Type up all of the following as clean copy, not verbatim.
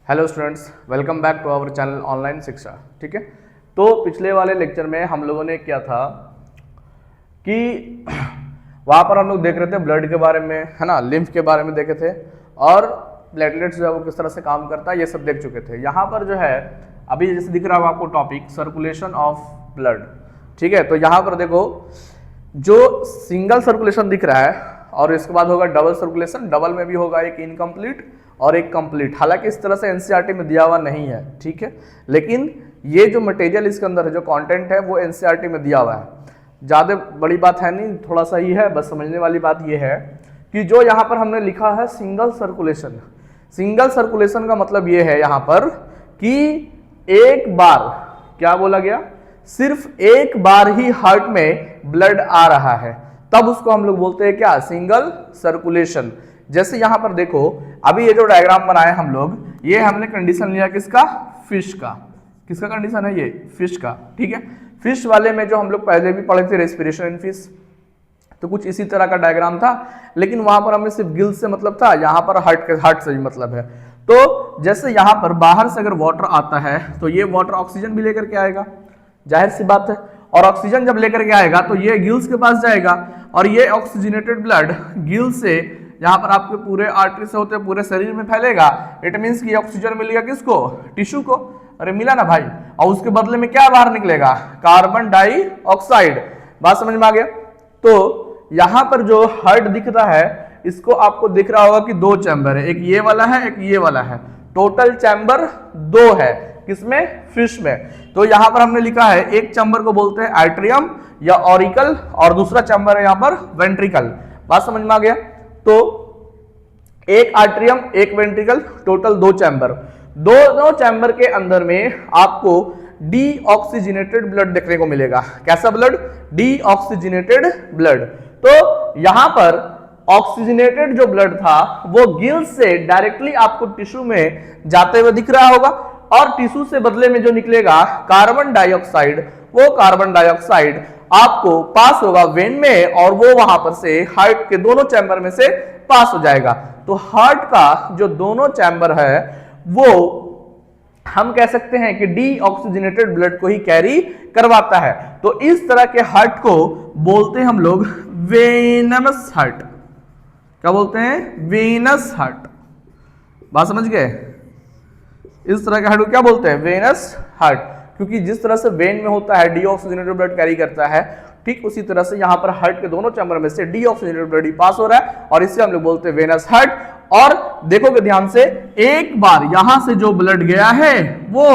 Hello students, welcome back to our channel online Shiksha. ठीक है, तो पिछले वाले लेक्चर में हम लोगों ने क्या था कि वहाँ पर हम लोग देख रहे थे ब्लड के बारे में, है ना, लिम्फ के बारे में देखे थे और प्लेटलेट्स जो है वो किस तरह से काम करता है ये सब देख चुके थे। यहाँ पर जो है अभी जैसे दिख रहा होगा आपको टॉपिक सर्कुलेशन ऑफ ब्लड। ठीक है, तो यहाँ पर देखो जो सिंगल सर्कुलेशन दिख रहा है और इसके बाद होगा डबल सर्कुलेशन। डबल में भी होगा एक इनकम्प्लीट और एक कंप्लीट। हालांकि इस तरह से एनसीईआरटी में दिया हुआ नहीं है, ठीक है, लेकिन ये जो मटेरियल इसके अंदर है, जो कंटेंट है वो एनसीईआरटी में दिया हुआ है। ज़्यादा बड़ी बात है नहीं, थोड़ा सा ही है, बस समझने वाली बात ये है कि जो यहाँ पर हमने लिखा है सिंगल सर्कुलेशन, सिंगल सर्कुलेशन का मतलब ये है यहाँ पर कि एक बार, क्या बोला गया, सिर्फ एक बार ही हार्ट में ब्लड आ रहा है, तब उसको हम लोग बोलते हैं क्या, सिंगल सर्कुलेशन। जैसे यहां पर देखो अभी ये जो डायग्राम बनाए हम लोग, ये हमने कंडीशन लिया किसका, फिश का। किसका कंडीशन है ये, फिश का। ठीक है, फिश वाले में जो हम लोग पहले भी पढ़े थे रेस्पिरेशन इन फिश, तो कुछ इसी तरह का डायग्राम था, लेकिन वहां पर हमें सिर्फ गिल्स से मतलब था, यहाँ पर हार्ट से भी मतलब है। तो जैसे यहाँ पर बाहर से अगर वाटर आता है तो ये वाटर ऑक्सीजन भी लेकर के आएगा, जाहिर सी बात है, और ऑक्सीजन जब लेकर के आएगा तो ये गिल्स के पास जाएगा और ये ऑक्सीजनेटेड ब्लड गिल्स से यहाँ पर आपके पूरे आर्टरी से होते पूरे शरीर में फैलेगा। इट मीन्स कि ऑक्सीजन मिलेगा किसको, टिश्यू को। अरे मिला ना भाई, और उसके बदले में क्या बाहर निकलेगा, कार्बन डाइऑक्साइड। बात समझ में आ गया। तो यहाँ पर जो हार्ट दिख रहा है, इसको आपको दिख रहा होगा कि दो चैम्बर है, एक ये वाला है एक ये वाला है, टोटल चैम्बर दो है, किसमें, फिश में। तो यहाँ पर हमने लिखा है एक चैम्बर को बोलते हैं आर्ट्रियम या ऑरिकल और दूसरा चैम्बर है यहाँ पर वेंट्रिकल। बात समझ में आ गया। तो एक आर्ट्रियम एक वेंट्रिकल, टोटल दो चैम्बर। दोनों चैम्बर के अंदर में आपको डीऑक्सीजनेटेड ब्लड देखने को मिलेगा। कैसा ब्लड, डीऑक्सीजनेटेड ब्लड। तो यहां पर ऑक्सीजनेटेड जो ब्लड था वो गिल्स से डायरेक्टली आपको टिश्यू में जाते हुए दिख रहा होगा, और टिश्यू से बदले में जो निकलेगा कार्बन डाइऑक्साइड, वो कार्बन डाइऑक्साइड आपको पास होगा वेन में, और वो वहां पर से हार्ट के दोनों चैम्बर में से पास हो जाएगा। तो हार्ट का जो दोनों चैम्बर है वो हम कह सकते हैं कि डीऑक्सीजनेटेड ब्लड को ही कैरी करवाता है। तो इस तरह के हार्ट को बोलते हैं हम लोग वेनस हार्ट। क्या बोलते हैं, वेनस हार्ट। बात समझ गए। इस तरह के हार्ट को क्या बोलते हैं, वेनस हार्ट, क्योंकि जिस तरह से वेन में होता है डीऑक्सीजनेटेड ब्लड कैरी करता है, ठीक उसी तरह से यहाँ पर हार्ट के दोनों चैम्बर में से डीऑक्सीजनेटेड ब्लड ही पास हो रहा है, और इसे हम लोग बोलते हैं वेनस हार्ट। और देखोगे ध्यान से, एक बार यहां से जो ब्लड गया है वो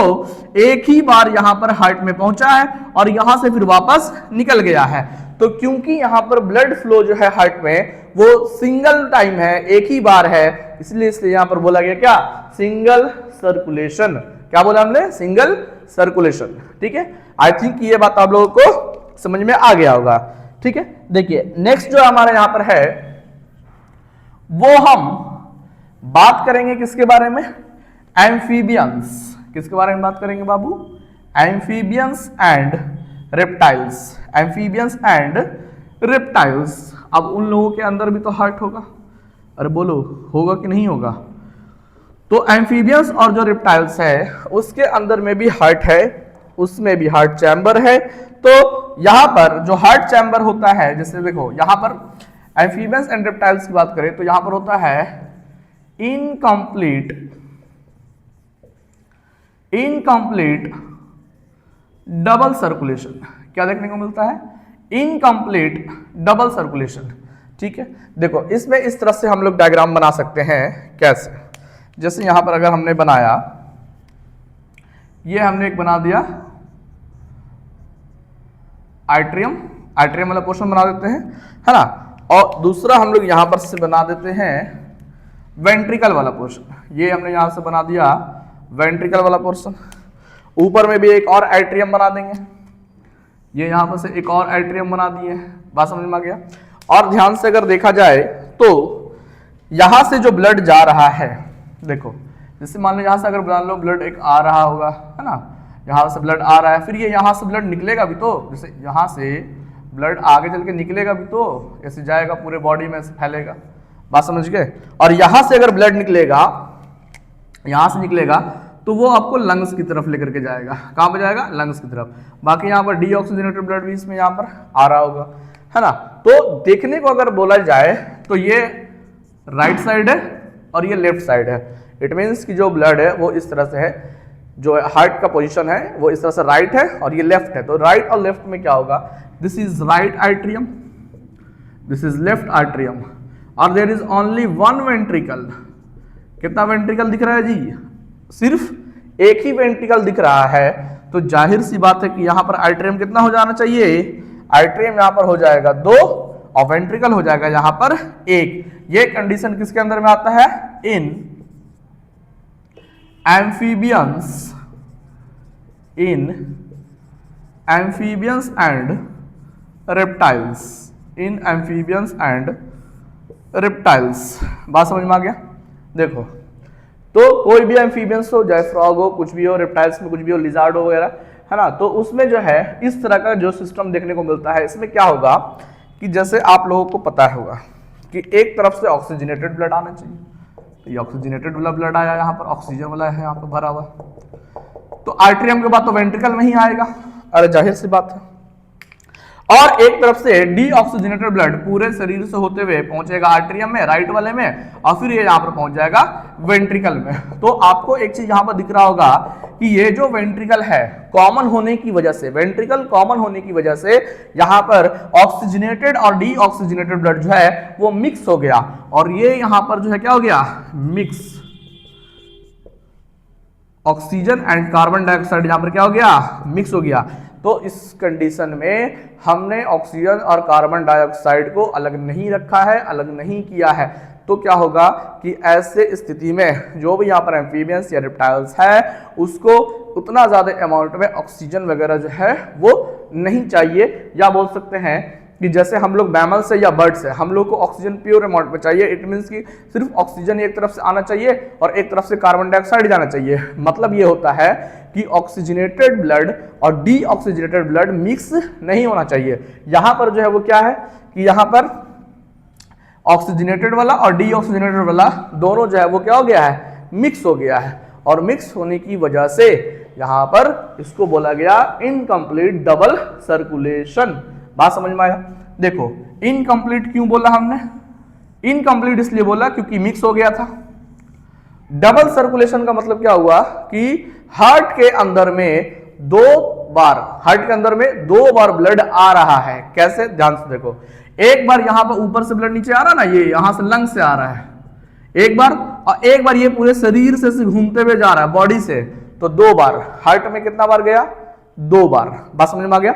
एक ही बार यहां पर हार्ट में पहुंचा है और यहां से फिर वापस निकल गया है। तो क्योंकि यहां पर ब्लड फ्लो जो है हार्ट में वो सिंगल टाइम है, एक ही बार है, इसलिए यहां पर बोला गया क्या, सिंगल सर्कुलेशन। क्या बोला हमने, सिंगल सर्कुलेशन। ठीक है, आई थिंक ये बात आप लोगों को समझ में आ गया होगा। ठीक है, देखिए नेक्स्ट जो हमारे यहां पर है वो हम बात करेंगे किसके बारे में, एम्फीबियंस। किसके बारे में बात करेंगे बाबू, amphibians and reptiles. Amphibians and reptiles. अब उन लोगों के अंदर भी तो हार्ट होगा, अरे बोलो होगा कि नहीं होगा। तो एम्फीबियंस और जो रेप्टाइल्स है उसके अंदर में भी हार्ट है, उसमें भी हार्ट चैम्बर है। तो यहां पर जो हार्ट चैम्बर होता है, जैसे देखो यहां पर एम्फीबियंस एंड रेप्टाइल्स की बात करें तो यहां पर होता है इनकम्प्लीट डबल सर्कुलेशन। क्या देखने को मिलता है, इनकम्प्लीट डबल सर्कुलेशन। ठीक है, देखो इसमें इस तरह से हम लोग डायग्राम बना सकते हैं। कैसे, जैसे यहां पर अगर हमने बनाया, ये हमने एक बना दिया आर्ट्रियम, आर्ट्रियम वाला पोर्शन बना देते हैं, है ना, और दूसरा हम लोग यहां पर से बना देते हैं वेंट्रिकल वाला पोर्शन। ये हमने यहां से बना दिया वेंट्रिकल वाला पोर्शन। ऊपर में भी एक और आर्ट्रियम बना देंगे, ये यहां पर से एक और आर्ट्रियम बना दिए। बात समझ में आ गया। और ध्यान से अगर देखा जाए तो यहां से जो ब्लड जा रहा है, देखो जैसे मान लो यहां से अगर मान लो ब्लड एक आ रहा होगा, है ना, यहां से ब्लड आ रहा है, फिर ये यहां से ब्लड निकलेगा भी, तो जैसे यहां से ब्लड आगे चल के निकलेगा भी, तो ऐसे जाएगा पूरे बॉडी में, ऐसे फैलेगा। बात समझ गए। और यहां से अगर ब्लड निकलेगा यहाँ से निकलेगा तो वो आपको लंग्स की तरफ लेकर के जाएगा। कहाँ पे जाएगा? लंग्स की तरफ। बाकी यहाँ पर डीऑक्सीजनेटेड ब्लड भी इसमें यहाँ पर आ रहा होगा, है ना। तो देखने को अगर बोला जाए तो ये राइट साइड है और ये लेफ्ट साइड है। इट मीन्स कि जो ब्लड है वो इस तरह से है, जो हार्ट का पोजीशन है वो इस तरह से राइट है और ये लेफ्ट है। तो राइट और लेफ्ट में क्या होगा? This is right atrium, this is left atrium, और there is only one ventricle. कितना वेंट्रिकल दिख रहा है जी? सिर्फ एक ही वेंट्रिकल दिख रहा है। तो जाहिर सी बात है कि यहां पर आर्टरियम कितना हो जाना चाहिए? आर्टरियम यहां पर हो जाएगा 2 और वेंट्रिकल हो जाएगा यहां पर 1। ये कंडीशन किसके अंदर में आता है? In amphibians, in amphibians and reptiles, in amphibians and reptiles. बात समझ में आ गया? देखो, तो कोई भी एम्फीबियंस हो, चाहे फ्रॉग हो, कुछ भी हो, रेप्टाइल्स में कुछ भी हो, लिजार्ड हो वगैरह, है ना, तो उसमें जो है इस तरह का जो सिस्टम देखने को मिलता है। इसमें क्या होगा कि जैसे आप लोगों को पता होगा कि एक तरफ से ऑक्सीजनेटेड ब्लड आना चाहिए, तो ये ऑक्सीजनेटेड वाला ब्लड आया, यहाँ पर ऑक्सीजन वाला है यहाँ पर भरा हुआ। तो आर्टरियम के बाद तो वेंट्रिकल में ही आएगा, अरे जाहिर सी बात है। और एक तरफ से डीऑक्सीजनेटेड ब्लड पूरे शरीर से होते हुए पहुंचेगा आर्टरियम में, राइट वाले में, और फिर ये यहाँ पर पहुंच जाएगा वेंट्रिकल में। तो आपको एक चीज यहाँ पर दिख रहा होगा कि ये जो वेंट्रिकल है, कॉमन होने की वजह से, वेंट्रिकल कॉमन होने की वजह से यहाँ पर ऑक्सीजनेटेड और डीऑक्सीजनेटेड ब्लड जो है वो मिक्स हो गया, और ये यहाँ पर जो है क्या हो गया? Mix. Oxygen and carbon dioxide यहाँ पर क्या हो गया? मिक्स हो गया। तो इस कंडीशन में हमने ऑक्सीजन और कार्बन डाइऑक्साइड को अलग नहीं रखा है, अलग नहीं किया है। तो क्या होगा कि ऐसे स्थिति में जो भी यहाँ पर एम्फीबियंस या रेप्टाइल्स है उसको उतना ज़्यादा अमाउंट में ऑक्सीजन वगैरह जो है वो नहीं चाहिए, या बोल सकते हैं कि जैसे हम लोग मैमल से या बर्ड से हम लोग को ऑक्सीजन प्योर अमाउंट में चाहिए। इट मीन्स कि सिर्फ ऑक्सीजन एक तरफ से आना चाहिए और एक तरफ से कार्बन डाइऑक्साइड जाना चाहिए। मतलब ये होता है कि ऑक्सीजनेटेड ब्लड और डीऑक्सीजनेटेड ब्लड मिक्स नहीं होना चाहिए। यहाँ पर जो है वो क्या है कि यहाँ पर ऑक्सीजनेटेड वाला और डीऑक्सीजनेटेड वाला दोनों जो है वो क्या हो गया है? मिक्स हो गया है, और मिक्स होने की वजह से यहाँ पर इसको बोला गया इनकम्प्लीट डबल सर्कुलेशन। बात समझ में आया? देखो, इनकम्प्लीट क्यों बोला हमने? इनकम्प्लीट इसलिए बोला क्योंकि मिक्स हो गया था। डबल सर्कुलेशन का मतलब क्या हुआ कि हार्ट के अंदर में 2 बार, हार्ट के अंदर में 2 बार ब्लड आ रहा है। कैसे? ध्यान से देखो, एक बार यहां पर ऊपर से ब्लड नीचे आ रहा ना, ये यहां से लंग से आ रहा है एक बार, और एक बार ये पूरे शरीर से घूमते हुए जा रहा है बॉडी से। तो 2 बार हार्ट में कितना बार गया? 2 बार। बात समझ में आ गया?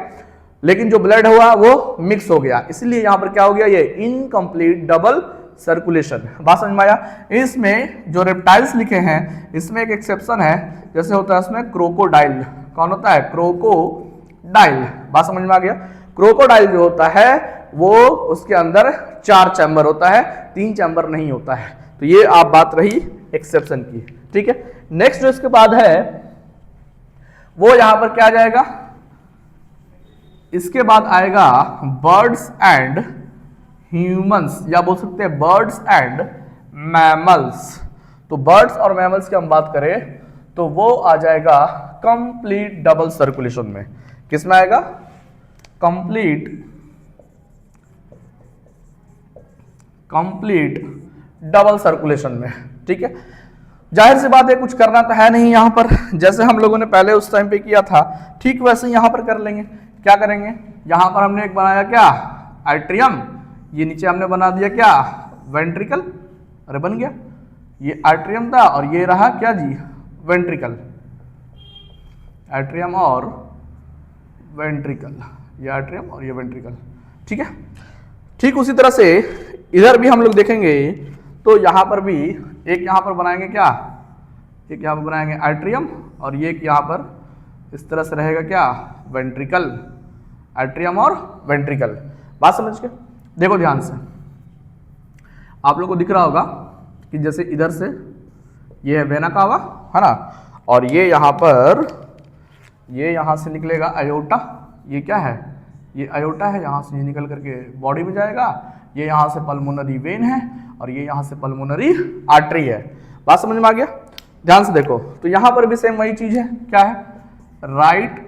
लेकिन जो ब्लड हुआ वो मिक्स हो गया, इसलिए यहां पर क्या हो गया? ये इनकम्प्लीट डबल सर्कुलेशन। बात समझ में आया? इसमें जो रेप्टाइल्स लिखे हैं इसमें एक एक्सेप्शन है, जैसे होता है इसमें क्रोकोडाइल। कौन होता है? क्रोकोडाइल। बात समझ में आ गया? क्रोकोडाइल जो होता है वो उसके अंदर 4 चैम्बर होता है, 3 चैम्बर नहीं होता है। तो ये आप बात रही एक्सेप्शन की, ठीक है। नेक्स्ट जो इसके बाद है वो यहां पर क्या आ जाएगा? इसके बाद आएगा बर्ड्स एंड ह्यूमंस, या बोल सकते हैं बर्ड्स एंड मैमल्स। तो बर्ड्स और मैमल्स की हम बात करें तो वो आ जाएगा कंप्लीट डबल सर्कुलेशन में। किस में आएगा? कंप्लीट डबल सर्कुलेशन में, ठीक है। जाहिर सी बात है कुछ करना तो है नहीं यहाँ पर, जैसे हम लोगों ने पहले उस टाइम पे किया था ठीक वैसे यहाँ पर कर लेंगे। क्या करेंगे? यहाँ पर हमने एक बनाया क्या? आर्टरियम। ये नीचे हमने बना दिया क्या? वेंट्रिकल। अरे बन गया, ये आर्टरियम था और ये रहा क्या जी? वेंट्रिकल। आर्टरियम और वेंट्रिकल, ये आर्टरियम और ये वेंट्रिकल, ठीक है। ठीक उसी तरह से इधर भी हम लोग देखेंगे तो यहाँ पर भी एक यहाँ पर बनाएंगे क्या? एक यहाँ पर बनाएंगे आर्टरियम, और ये यहाँ पर इस तरह से रहेगा क्या? वेंट्रिकल। आर्टरियम और वेंट्रिकल। बात समझ के देखो ध्यान से, आप लोग को दिख रहा होगा कि जैसे इधर से ये है वेना कावा, है ना, और ये यहाँ पर ये यहाँ से निकलेगा अयोटा। ये क्या है? ये अयोटा है, यहाँ से ये निकल करके बॉडी में जाएगा। ये यहाँ से पल्मोनरी वेन है और ये यहाँ से पल्मोनरी आर्टरी है। बात समझ में आ गया? ध्यान से देखो, तो यहां पर भी सेम वही चीज है, क्या है, right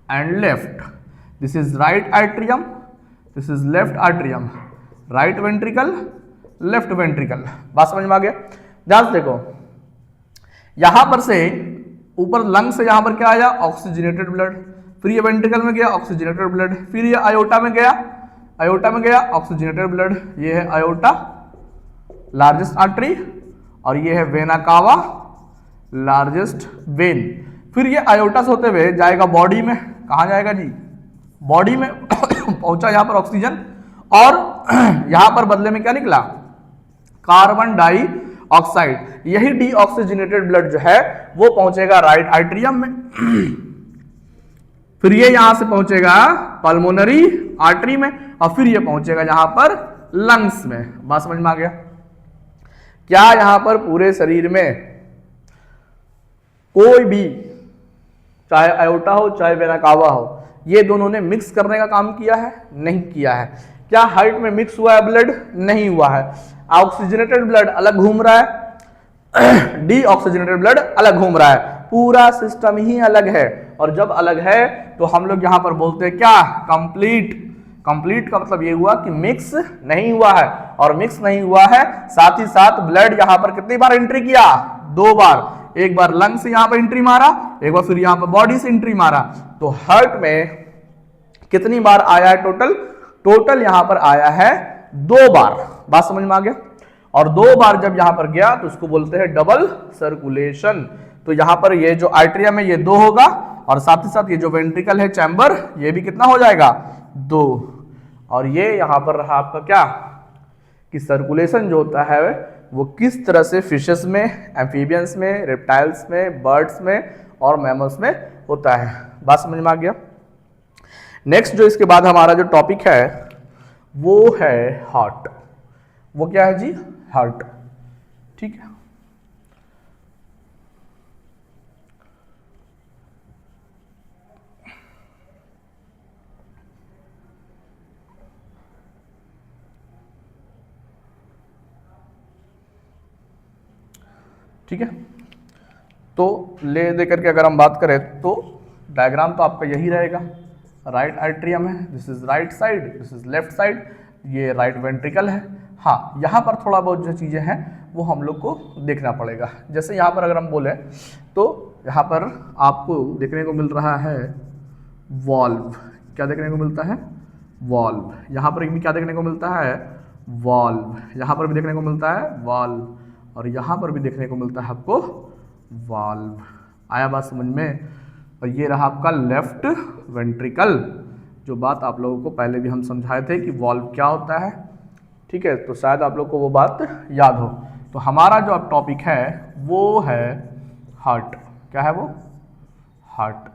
and left. This is right atrium, this is left atrium, right ventricle, left ventricle. बात समझ में आ गया? ध्यान से देखो, यहां पर से ऊपर लंग से यहां पर क्या आया, ऑक्सीजनेटेड ब्लड, फिर ये वेंट्रिकल में गया ऑक्सीजनेटेड ब्लड, फिर ये आयोटा में गया, आयोटा में गया ऑक्सीजनेटेड ब्लड। ये है आयोटा लार्जेस्ट आर्टरी, और ये है वेना कावा लार्जेस्ट वेन। फिर ये आयोटा से होते हुए जाएगा बॉडी में, कहा जाएगा जी, बॉडी में पहुंचा यहां पर ऑक्सीजन, और यहां पर बदले में क्या निकला, कार्बन डाइऑक्साइड। यही डीऑक्सीजनेटेड ब्लड जो है वो पहुंचेगा राइट आर्ट्रियम में, फिर ये यहां से पहुंचेगा पल्मोनरी आर्टरी में, और फिर ये पहुंचेगा यहां पर लंग्स में। बात समझ में आ गया? क्या यहां पर पूरे शरीर में कोई भी, चाहे आयोटा हो चाहे वेना कावा हो, ये दोनों ने मिक्स करने का काम किया है? नहीं किया है। क्या हार्ट में मिक्स हुआ है ब्लड? नहीं हुआ है। ऑक्सीजनेटेड ब्लड अलग घूम रहा है, डीऑक्सीजनेटेड ब्लड अलग घूम रहा है, पूरा सिस्टम ही अलग है। और जब अलग है तो हम लोग यहां पर बोलते हैं क्या, कंप्लीट। कंप्लीट का मतलब ये हुआ कि मिक्स नहीं हुआ है, और मिक्स नहीं हुआ है साथ ही साथ ब्लड यहां पर कितनी बार एंट्री किया, 2 बार। एक बार लंग से यहां पर एंट्री मारा, एक बार फिर यहां पर बॉडी से एंट्री मारा। तो हार्ट में कितनी बार आया है टोटल? टोटल यहां पर आया है 2 बार। बात समझ में आ गया? और 2 बार जब यहां पर गया तो उसको बोलते हैं डबल सर्कुलेशन। तो यहां पर ये जो आर्ट्रियम है ये 2 होगा, और साथ ही साथ ये जो वेंट्रिकल है चैम्बर, ये भी कितना हो जाएगा, 2। और ये यहां पर रहा आपका क्या, कि सर्कुलेशन जो होता है वो किस तरह से फिशेस में, एम्फीबियंस में, रेप्टाइल्स में, बर्ड्स में और मैमल्स में होता है। बात समझ में आ गया? नेक्स्ट जो इसके बाद हमारा जो टॉपिक है वो है हार्ट। वो क्या है जी, हार्ट। ठीक है, ठीक है। तो ले दे करके अगर हम बात करें तो डायग्राम तो आपका यही रहेगा, राइट आर्ट्रियम है, this is right side, this is left side, ये राइट वेंट्रिकल है। हाँ, यहाँ पर थोड़ा बहुत जो चीज़ें हैं वो हम लोग को देखना पड़ेगा। जैसे यहाँ पर अगर हम बोले तो यहाँ पर आपको देखने को मिल रहा है वॉल्व। क्या देखने को मिलता है, वॉल्व। यहाँ पर भी क्या देखने को मिलता है, वॉल्व। यहाँ पर भी देखने को मिलता है वॉल्व, और यहाँ पर भी देखने को मिलता है आपको वाल्व। आया बात समझ में? और ये रहा आपका लेफ्ट वेंट्रिकल, जो बात आप लोगों को पहले भी हम समझाए थे कि वाल्व क्या होता है। ठीक है, तो शायद आप लोग को वो बात याद हो। तो हमारा जो अब टॉपिक है वो है हार्ट। क्या है वो, हार्ट।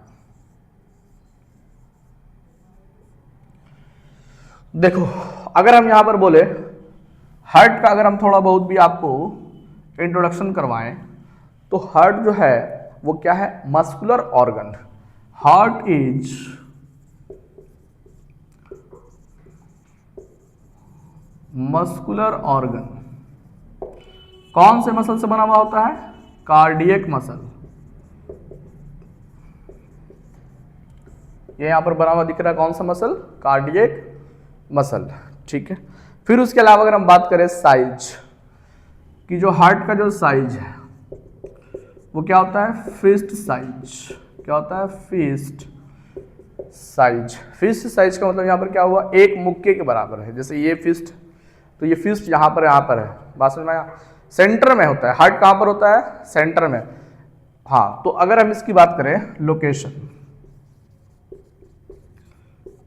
देखो, अगर हम यहाँ पर बोले हार्ट का, अगर हम थोड़ा बहुत भी आपको इंट्रोडक्शन करवाएं तो हार्ट जो है वो क्या है, muscular organ. Heart is muscular organ. कौन से मसल से बना हुआ होता है, कार्डियक मसल। ये यहां पर बना हुआ दिख रहा है कौन सा मसल, कार्डियक मसल। ठीक है, फिर उसके अलावा अगर हम बात करें साइज कि जो हार्ट का जो साइज है वो क्या होता है, फिस्ट साइज। क्या होता है, फिस्ट साइज। फिस्ट साइज का मतलब यहाँ पर क्या हुआ, एक मुक्के के बराबर है। जैसे ये फिस्ट, तो ये फिस्ट यहाँ पर है। बात समझ में आया? सेंटर में होता है हार्ट। कहाँ पर होता है, सेंटर में। हाँ, तो अगर हम इसकी बात करें लोकेशन,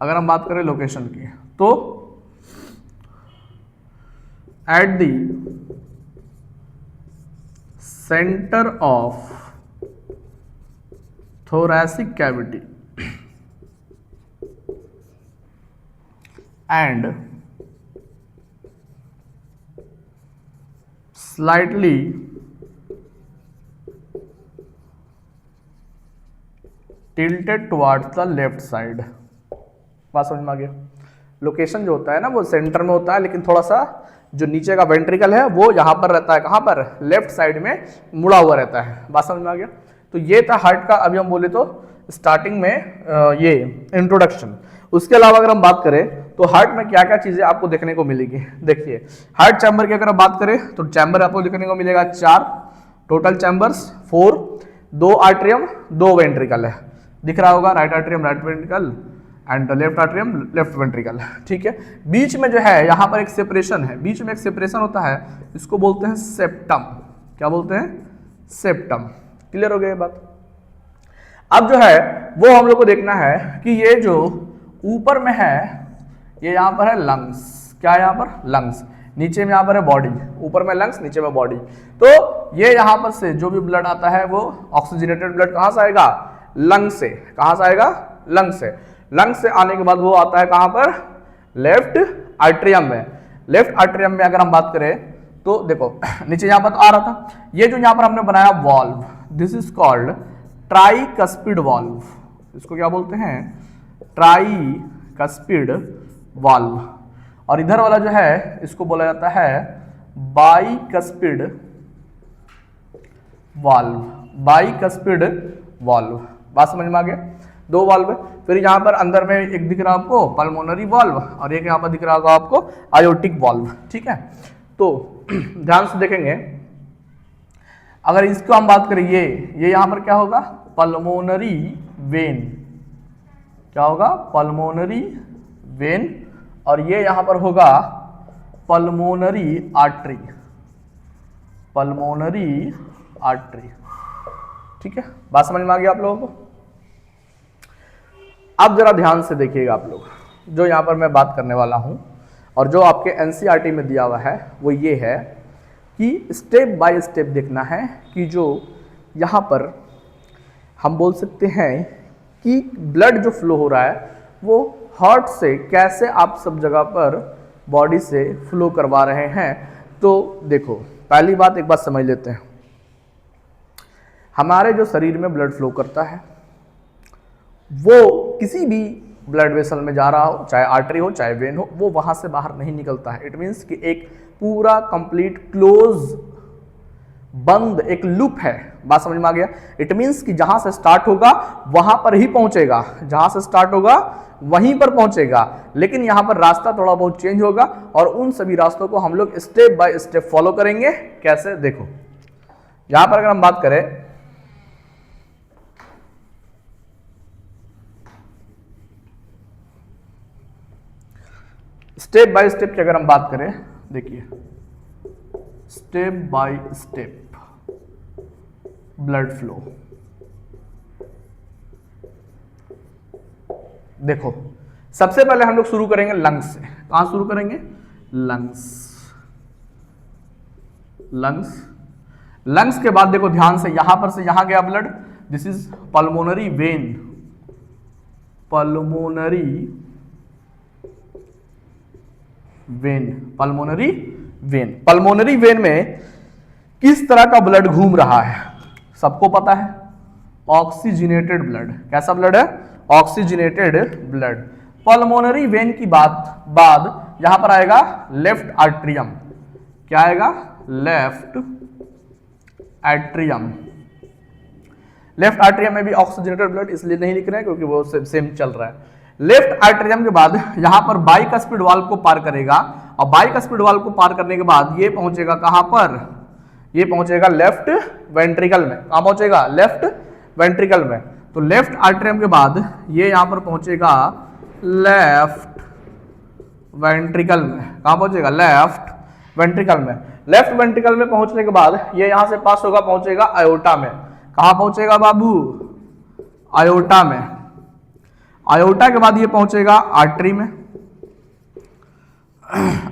अगर हम बात करें लोकेशन की, तो at the centre of thoracic cavity and slightly tilted towards the left side। बात समझ में आ गया? लोकेशन जो होता है ना वो सेंटर में होता है, लेकिन थोड़ा सा जो नीचे का वेंट्रिकल है वो यहाँ पर रहता है, कहाँ पर, लेफ्ट साइड में मुड़ा हुआ रहता है। बात समझ में आ गया। तो ये था हार्ट का, अभी हम बोले तो स्टार्टिंग में ये इंट्रोडक्शन। उसके अलावा अगर हम बात करें तो हार्ट में क्या क्या चीजें आपको देखने को मिलेगी। देखिए हार्ट चैम्बर की अगर बात करें तो चैम्बर आपको देखने को मिलेगा 4 टोटल चैम्बर्स, 4, 2 आर्टरियम 2 वेंट्रिकल है, दिख रहा होगा, right atrium right ventricle and left atrium left ventricle. ठीक है, बीच में जो है यहाँ पर एक सेपरेशन है, बीच में एक सेपरेशन होता है, इसको बोलते हैं सेप्टम। क्या बोलते हैं, सेप्टम। क्लियर हो गया ये बात। अब जो है वो हम लोग को देखना है कि ये जो ऊपर में है ये यहाँ पर है लंग्स, क्या है यहाँ पर, लंग्स, नीचे में यहाँ पर है बॉडी, ऊपर में लंग्स नीचे में बॉडी। तो ये यहाँ पर से जो भी ब्लड आता है वो ऑक्सीजनेटेड ब्लड कहाँ से आएगा, लंग से। कहाँ से आएगा, लंग से। लंग से आने के बाद वो आता है कहाँ पर, लेफ्ट आर्टरियम में। लेफ्ट आर्टरियम में अगर हम बात करें तो देखो नीचे यहाँ पर तो आ रहा था, ये जो यहाँ पर हमने बनाया valve, this is called tricuspid valve. इसको क्या बोलते हैं, ट्राइकस्पिड वॉल्व। और इधर वाला जो है इसको बोला जाता है बाइकस्पिड वाल्व, बाइकस्पिड वाल्व। बात समझ में आ गया, 2 वाल्व है। फिर यहाँ पर अंदर में एक दिख रहा है आपको पल्मोनरी वाल्व और एक यहाँ पर दिख रहा होगा आपको आयोटिक वाल्व। ठीक है, तो ध्यान से देखेंगे, अगर इसको हम बात करें ये यहाँ पर क्या होगा, पल्मोनरी वेन। क्या होगा, पल्मोनरी वेन। और ये यहां पर होगा पल्मोनरी आर्टरी, पल्मोनरी आर्टरी। ठीक है, बात समझ में आ गई आप लोगों को। अब जरा ध्यान से देखिएगा आप लोग, जो यहां पर मैं बात करने वाला हूं और जो आपके एनसीईआरटी में दिया हुआ है वो ये है कि स्टेप बाय स्टेप देखना है कि जो यहां पर हम बोल सकते हैं कि ब्लड जो फ्लो हो रहा है वो हार्ट से कैसे आप सब जगह पर बॉडी से फ्लो करवा रहे हैं। तो देखो पहली बात एक बात समझ लेते हैं, हमारे जो शरीर में ब्लड फ्लो करता है वो किसी भी ब्लड वेसल में जा रहा हो, चाहे आर्टरी हो चाहे वेन हो, वो वहां से बाहर नहीं निकलता है। इट मीन्स कि एक पूरा कंप्लीट क्लोज बंद एक लूप है। बात समझ में आ गया। इट मीन्स कि जहां से स्टार्ट होगा वहां पर ही पहुंचेगा, जहां से स्टार्ट होगा वहीं पर पहुंचेगा, लेकिन यहां पर रास्ता थोड़ा बहुत चेंज होगा और उन सभी रास्तों को हम लोग स्टेप बाय स्टेप फॉलो करेंगे। कैसे, देखो यहां पर अगर हम बात करें स्टेप बाय स्टेप की, अगर हम बात करें, देखिए step by step blood flow. देखो सबसे पहले हम लोग शुरू करेंगे लंग्स से। कहां शुरू करेंगे, लंग्स। लंग्स, लंग्स के बाद देखो ध्यान से, यहां पर से यहां गया blood, this is pulmonary vein, pulmonary vein, pulmonary vein. Pulmonary vein में किस तरह का ब्लड घूम रहा है सबको पता है, ऑक्सीजनेटेड ब्लड। कैसा ब्लड है, ऑक्सीजनेटेड ब्लड। पल्मोनरी वेन की बाद यहां पर आएगा लेफ्ट आर्टरियम। क्या आएगा, लेफ्ट आर्टरियम। लेफ्ट आर्टरियम में भी ऑक्सीजनेटेड ब्लड इसलिए नहीं लिख रहे हैं क्योंकि वो सेम चल रहा है। लेफ्ट आर्टरियम के बाद यहां पर बाइकस्पिड वाल्व को पार करेगा और बाइकस्पिड वाल्व को पार करने के बाद ये पहुंचेगा कहां पर, ये पहुंचेगा लेफ्ट वेंट्रिकल में। कहां पहुंचेगा, लेफ्ट वेंट्रिकल में। तो लेफ्ट आर्टरियम के बाद ये यहां पर पहुंचेगा लेफ्ट वेंट्रिकल में। कहां पहुंचेगा, लेफ्ट वेंट्रिकल में। लेफ्ट वेंट्रिकल में पहुंचने के बाद ये यहां से पास होगा, पहुंचेगा आयोटा में। कहां पहुंचेगा बाबू, आयोटा में। आयोटा के बाद ये पहुंचेगा आर्टरी में।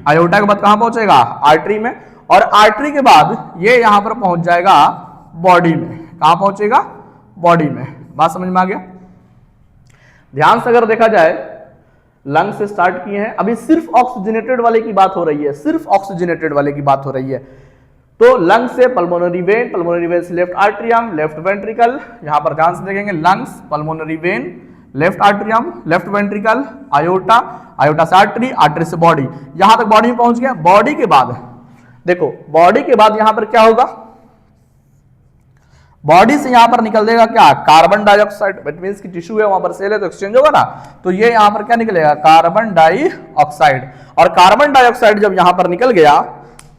आयोटा के बाद कहां पहुंचेगा, आर्टरी में। और आर्टरी के बाद ये यहां पर पहुंच जाएगा बॉडी में। कहां पहुंचेगा, बॉडी में। बात समझ में आ गया। ध्यान से अगर देखा जाए, लंग से स्टार्ट किए हैं, अभी सिर्फ ऑक्सीजनेटेड वाले की बात हो रही है, सिर्फ ऑक्सीजनेटेड वाले की बात हो रही है। तो लंग से पल्मोनरी वेन, पल्मोनरी वेन से लेफ्ट आर्टरियम, लेफ्ट वेंट्रिकल। यहां पर ध्यान से देखेंगे, lungs, pulmonary vein, left atrium, left ventricle, iota, iota से आर्टरी, आर्टरी से बॉडी, यहां तक बॉडी में पहुंच गया। बॉडी के बाद देखो, बॉडी के बाद यहां पर क्या होगा, बॉडी से यहां पर निकल देगा क्या, कार्बन डाइऑक्साइड। इट मींस कि टिश्यू है, वहां पर सेल है तो एक्सचेंज होगा ना, तो ये यहां पर क्या निकलेगा, कार्बन डाइऑक्साइड। और कार्बन डाइऑक्साइड जब यहां पर निकल गया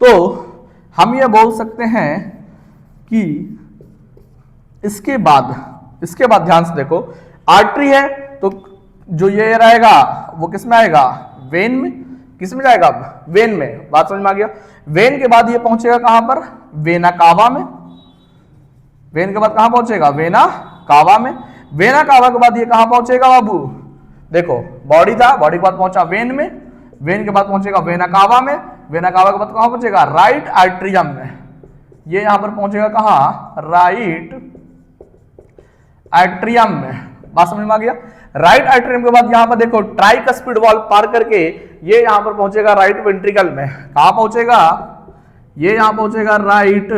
तो हम ये बोल सकते हैं कि इसके बाद ध्यान से देखो, आर्टरी है तो जो ये रहेगा वो किस में आएगा, वेन में। किस में जाएगा, वेन में। बात समझ में आ गया। वेन के बाद ये पहुंचेगा कहां पर, वेना कावा में। वेन के बाद कहां पहुंचेगा, वेना कावा में। वेना कावा के बाद ये कहां पहुंचेगा बाबू, देखो बॉडी था, बॉडी के बाद पहुंचा वेन में, वेन के बाद पहुंचेगा वेना कावा में, वेना कावा के बाद कहां पहुंचेगा, राइट आर्टरियम में। ये यहां पर पहुंचेगा कहां, राइट आर्टरियम में। बात समझ में आ गया। राइट आर्टरियम के बाद यहां पर देखो ट्राइकस्पिड वॉल्व पार करके ये यहां पर पहुंचेगा राइट वेंट्रिकल में। कहां पहुंचेगा, ये यहां पहुंचेगा राइट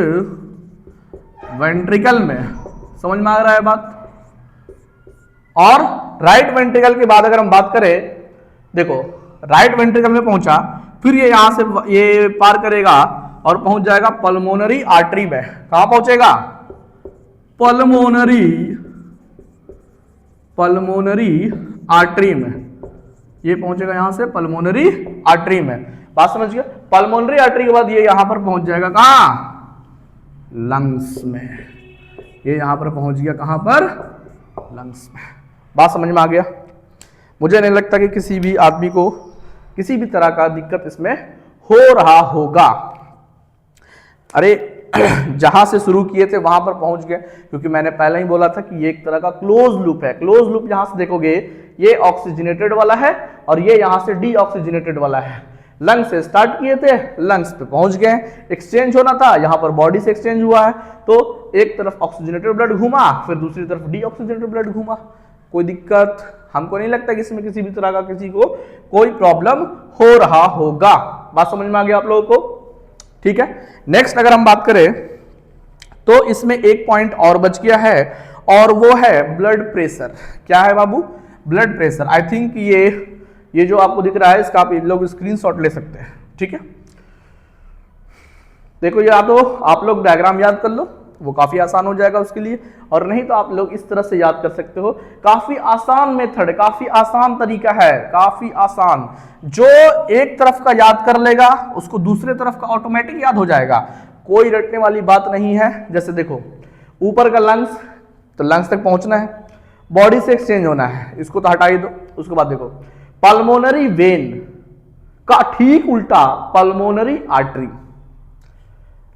वेंट्रिकल में। समझ में आ रहा है बात। और राइट वेंट्रिकल के बाद अगर हम बात करें, देखो राइट वेंट्रिकल में पहुंचा, फिर ये यहां से ये पार करेगा और पहुंच जाएगा पल्मोनरी आर्टरी में। कहां पहुंचेगा, पल्मोनरी आर्टरी में। ये पहुंचेगा यहां से पल्मोनरी आर्टरी में। बात समझ गए। पल्मोनरी आर्टरी के बाद ये यहां पर पहुंच जाएगा कहां, लंग्स में। ये यहां पर पहुंच गया कहां पर, लंग्स में। बात समझ में आ गया। मुझे नहीं लगता कि किसी भी आदमी को किसी भी तरह का दिक्कत इसमें हो रहा होगा। अरे जहां से शुरू किए थे वहां पर पहुंच गए, क्योंकि मैंने पहले ही बोला था कि ये एक तरह का क्लोज लूप है। क्लोज लूप यहां से देखोगे, ये ऑक्सीजनेटेड वाला है और ये यहां से डीऑक्सीजनेटेड वाला है। लंग्स से स्टार्ट किए थे, लंग्स पे पहुंच गए। एक्सचेंज होना था, यहां पर बॉडी से एक्सचेंज हुआ है, तो एक तरफ ऑक्सीजनेटेड ब्लड घूमा, फिर दूसरी तरफ डीऑक्सीजनेटेड ब्लड घूमा। कोई दिक्कत हमको नहीं लगता कि इसमें किसी भी तरह का किसी को कोई प्रॉब्लम हो रहा होगा। बात समझ में आ गया आप लोगों को, ठीक है। नेक्स्ट अगर हम बात करें तो इसमें एक पॉइंट और बच गया है और वो है ब्लड प्रेशर। क्या है बाबू, ब्लड प्रेशर। आई थिंक ये जो आपको दिख रहा है इसका आप लोग स्क्रीनशॉट ले सकते हैं, ठीक है। देखो या तो आप लोग डायग्राम याद कर लो, वो काफी आसान हो जाएगा उसके लिए, और नहीं तो आप लोग इस तरह से याद कर सकते हो। काफी आसान मेथड, काफी आसान तरीका है, काफी आसान। जो एक तरफ का याद कर लेगा उसको दूसरे तरफ का ऑटोमेटिक याद हो जाएगा। कोई रटने वाली बात नहीं है। जैसे देखो ऊपर का लंग्स, तो लंग्स तक पहुंचना है, बॉडी से एक्सचेंज होना है, इसको तो हटा ही दो। उसके बाद देखो पल्मोनरी वेन का ठीक उल्टा pulmonary artery,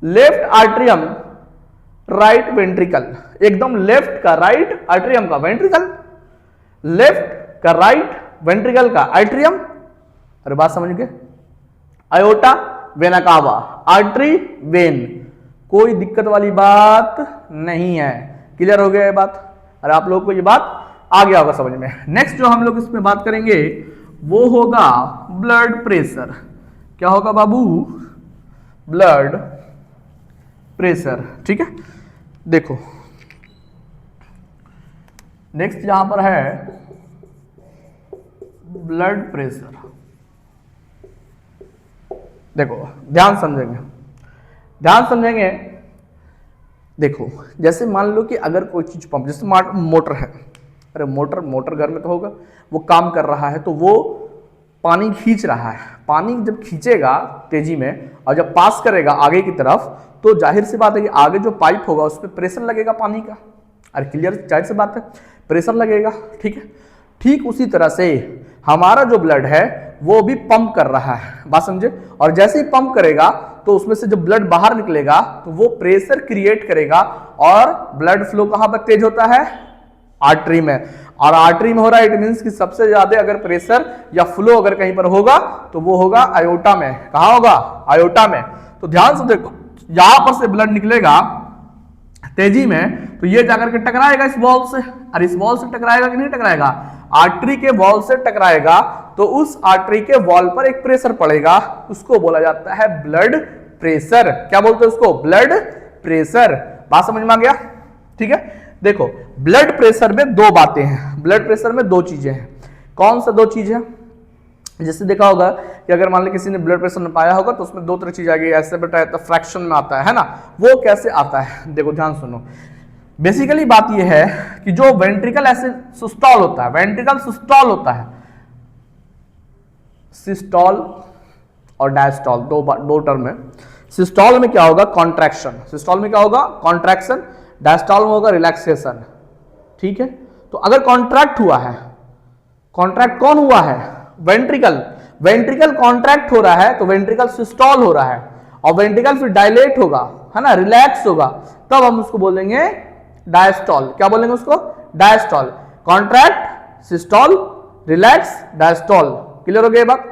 left atrium right ventricle, एकदम लेफ्ट का राइट आर्टरियम का वेंट्रिकल, लेफ्ट का राइट वेंट्रिकल का आर्टरियम। अरे बात समझ गए। Iota vena cava, artery vein, कोई दिक्कत वाली बात नहीं है। क्लियर हो गया ये बात। अरे आप लोगों को ये बात आ गया होगा समझ में। नेक्स्ट जो हम लोग इसमें बात करेंगे वो होगा ब्लड प्रेशर। क्या होगा बाबू, ब्लड प्रेशर, ठीक है। देखो नेक्स्ट यहां पर है ब्लड प्रेशर। देखो ध्यान समझेंगे। देखो जैसे मान लो कि अगर कोई चीज पंप, जैसे मोटर है, अरे मोटर घर में तो होगा, वो काम कर रहा है तो वो पानी खींच रहा है। पानी जब खींचेगा तेजी में और जब पास करेगा आगे की तरफ, तो जाहिर सी बात है कि आगे जो पाइप होगा उस पर प्रेशर लगेगा पानी का। अरे क्लियर, जाहिर सी बात है प्रेशर लगेगा, ठीक है। ठीक उसी तरह से हमारा जो ब्लड है वो भी पंप कर रहा है। बात समझे। और जैसे ही पंप करेगा तो उसमें से जब ब्लड बाहर निकलेगा तो वो प्रेशर क्रिएट करेगा और ब्लड फ्लो कहां पर तेज होता है, आर्टरी में। और आर्टरी में हो रहा है, इट मींस कि सबसे ज्यादा अगर प्रेशर या फ्लो अगर कहीं पर होगा तो वो होगा आयोटा में। कहां होगा, आयोटा में। तो ध्यान से देखो, यहां पर से ब्लड निकलेगा तेजी में, तो ये जाकर के टकराएगा इस वॉल से। और इस वॉल से टकराएगा कि नहीं टकराएगा, आर्टरी के वॉल से टकराएगा, तो उस आर्टरी के वॉल पर एक प्रेशर पड़ेगा, उसको बोला जाता है ब्लड प्रेशर। क्या बोलते हैं उसको, ब्लड प्रेशर। बात समझ में आ गया, ठीक है। देखो ब्लड प्रेशर में दो बातें हैं, ब्लड प्रेशर में दो चीजें हैं। कौन सा दो चीज है, जैसे देखा होगा कि अगर मान लो किसी ने ब्लड प्रेशर नापाया होगा तो उसमें दो तरह चीज आ गई, ऐसे बताया तो फ्रैक्शन में आता है ना। वो कैसे आता है, देखो ध्यान सुनो। बेसिकली बात ये है कि जो वेंट्रिकल ऐसे सिस्टोल होता है, वेंट्रिकल सिस्टोल होता है, सिस्टोल और डायस्टोल दो टर्म है। सिस्टोल में क्या होगा, कॉन्ट्रैक्शन, सिस्टोल में क्या होगा, कॉन्ट्रैक्शन, डायस्टोल में होगा रिलैक्सेशन, ठीक है। तो अगर कॉन्ट्रैक्ट हुआ है, कॉन्ट्रैक्ट कौन हुआ है, वेंट्रिकल, वेंट्रिकल कॉन्ट्रैक्ट हो रहा है तो वेंट्रिकल सिस्टोल हो रहा है, और वेंट्रिकल फिर डायलेट होगा, है ना, रिलैक्स होगा, तब हम उसको बोलेंगे डायस्टोल। क्या बोलेंगे उसको, diastole. Contract, systole, relax, diastole. Clear हो गया बात।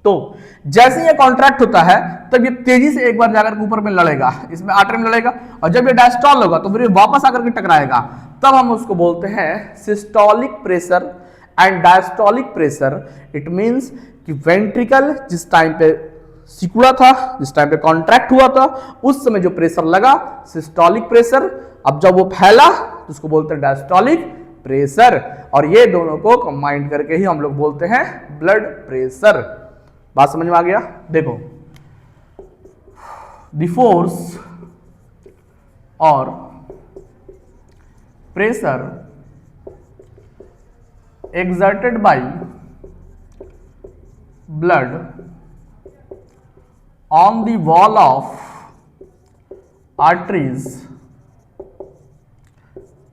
तो जैसे ये कॉन्ट्रैक्ट होता है तब ये तेजी से एक बार जाकर ऊपर में लड़ेगा, इसमें आर्टरी में लड़ेगा, और जब ये डायस्टोल होगा तो फिर ये वापस आकर के टकराएगा, तब हम उसको बोलते हैं systolic pressure and diastolic pressure. It means कि वेंट्रिकल जिस टाइम पे सिकुड़ा था, जिस टाइम पे कॉन्ट्रैक्ट हुआ था, उस समय जो प्रेशर लगा सिस्टोलिक प्रेशर, अब जब वो फैला तो उसको बोलते हैं डायस्टोलिक प्रेशर, और ये दोनों को कंबाइन करके ही हम लोग बोलते हैं ब्लड प्रेशर। बात समझ में आ गया। देखो, द फोर्स और pressure exerted by blood on the wall of arteries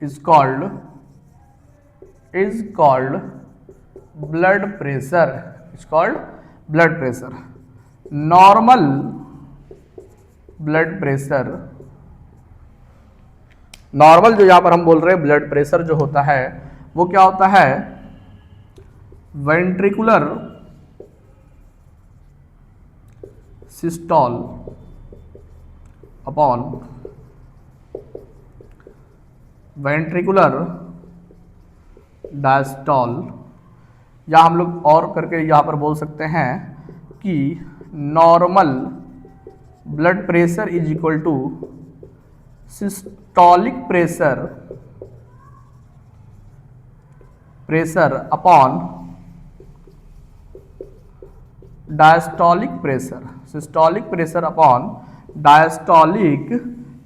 is called blood pressure, is called blood pressure. Normal blood pressure, normal जो यहां पर हम बोल रहे हैं ब्लड प्रेशर जो होता है वो क्या होता है, ventricular systole upon ventricular diastole, या हम लोग और करके यहां पर बोल सकते हैं कि normal blood pressure is equal to systolic pressure upon diastolic pressure, systolic pressure upon diastolic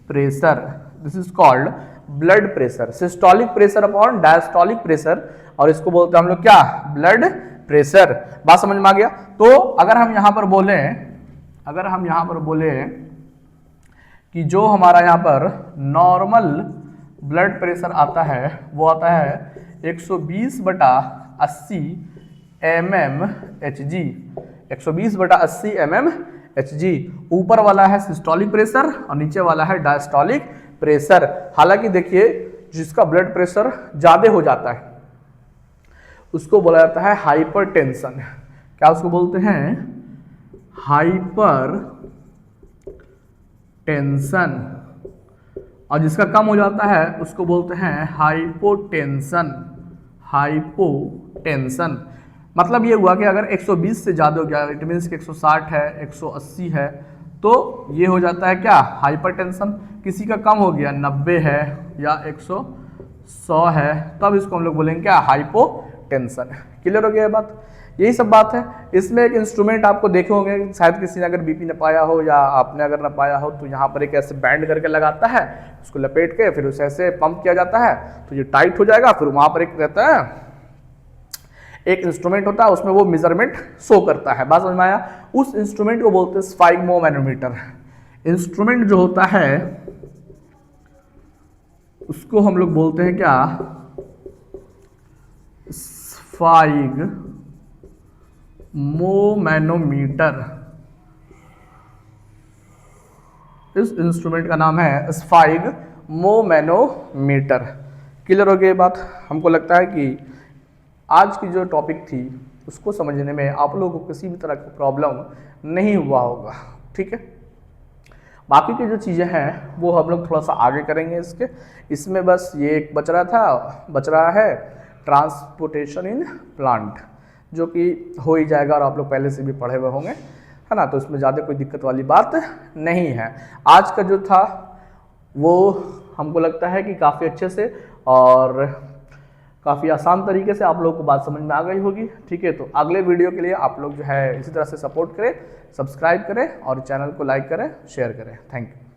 pressure, this is called blood pressure. Systolic pressure upon diastolic pressure, और इसको बोलते हैं हम लोग क्या, ब्लड प्रेशर। बात समझ में आ गया। तो अगर हम यहां पर बोले कि जो हमारा यहाँ पर नॉर्मल ब्लड प्रेशर आता है वो आता है 120/80 mmHg, 120/80 mmHg। ऊपर वाला है सिस्टोलिक प्रेशर और नीचे वाला है डायस्टोलिक प्रेशर। हालांकि देखिए जिसका ब्लड प्रेशर ज्यादा हो जाता है उसको बोला जाता है हाइपरटेंशन। क्या उसको बोलते हैं, हाइपर टेंशन। और जिसका कम हो जाता है उसको बोलते हैं हाइपोटेंशन, हाइपोटेंशन। मतलब ये हुआ कि अगर 120 से ज़्यादा हो गया, इट मीन्स कि 160 है, 180 है, तो ये हो जाता है क्या, हाइपरटेंशन। किसी का कम हो गया 90 है या 100 है, तब इसको हम लोग बोलेंगे क्या, हाइपोटेंशन। क्लियर हो गया ये बात। यही सब बात है। इसमें एक इंस्ट्रूमेंट आपको देखे होंगे, शायद किसी ने अगर बीपी नपाया हो या आपने अगर नपाया हो, तो यहाँ पर एक ऐसे बैंड करके लगाता है, उसको लपेट के फिर उसे ऐसे पंप किया जाता है तो ये टाइट हो जाएगा। फिर वहाँ पर एक रहता है, एक इंस्ट्रूमेंट होता है, उसमें वो मेजरमेंट शो करता है। बात समझ में आया। उस इंस्ट्रूमेंट को बोलते हैं स्फाइग्मोमैनोमीटर। इंस्ट्रूमेंट जो होता है उसको हम लोग बोलते हैं क्या, स्फाइग्मोमैनोमीटर। इस इंस्ट्रूमेंट का नाम है स्फाइग्मोमैनोमीटर। क्लियर हो गई ये बात। हमको लगता है कि आज की जो टॉपिक थी उसको समझने में आप लोगों को किसी भी तरह का प्रॉब्लम नहीं हुआ होगा, ठीक है। बाकी की जो चीज़ें हैं वो हम लोग थोड़ा सा आगे करेंगे इसके। इसमें बस ये एक बच रहा है ट्रांसपोर्टेशन इन प्लांट, जो कि हो ही जाएगा और आप लोग पहले से भी पढ़े हुए होंगे, है ना। तो इसमें ज़्यादा कोई दिक्कत वाली बात नहीं है। आज का जो था वो हमको लगता है कि काफ़ी अच्छे से और काफ़ी आसान तरीके से आप लोगों को बात समझ में आ गई होगी। ठीक है, तो अगले वीडियो के लिए आप लोग जो है इसी तरह से सपोर्ट करें, सब्सक्राइब करें और चैनल को लाइक करें, शेयर करें। Thank you.